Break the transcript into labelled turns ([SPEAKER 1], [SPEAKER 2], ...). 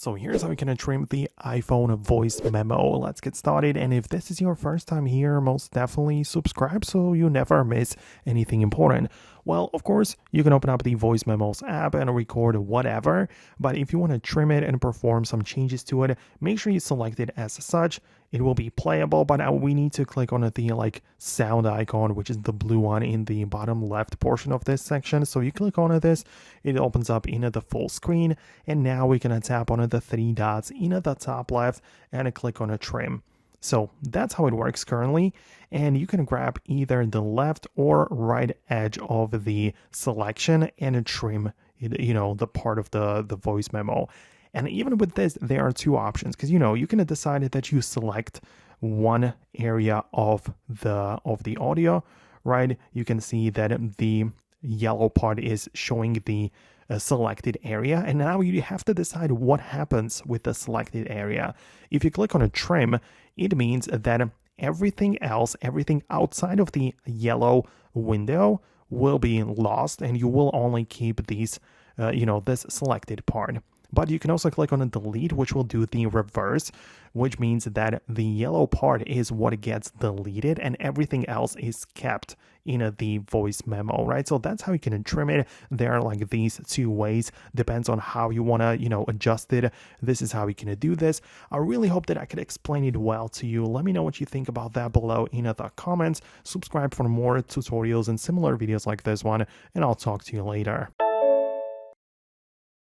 [SPEAKER 1] So here's how you can trim the iPhone voice memo. Let's get started. And if this is your first time here, most definitely subscribe so you never miss anything important. Well, of course, you can open up the Voice Memos app and record whatever, but if you want to trim it and perform some changes to it, make sure you select it as such. It will be playable, but now we need to click on the sound icon, which is the blue one in the bottom left portion of this section. So you click on this, it opens up in the full screen, and now we can tap on the three dots in the top left and click on a trim. So that's how it works currently, and you can grab either the left or right edge of the selection and trim the part of the voice memo. And even with this, there are two options, because you can decide that you select one area of the audio, right? You can see that the yellow part is showing the selected area, and now you have to decide what happens with the selected area. If you click on a trim, it means that everything outside of the yellow window will be lost, and you will only keep these this selected part. But you can also click on a delete, which will do the reverse, which means that the yellow part is what gets deleted and everything else is kept in the voice memo, right? So that's how you can trim it. There are like these two ways, depends on how you want to, adjust it. This is how you can do this. I really hope that I could explain it well to you. Let me know what you think about that below in the comments. Subscribe for more tutorials and similar videos like this one, and I'll talk to you later.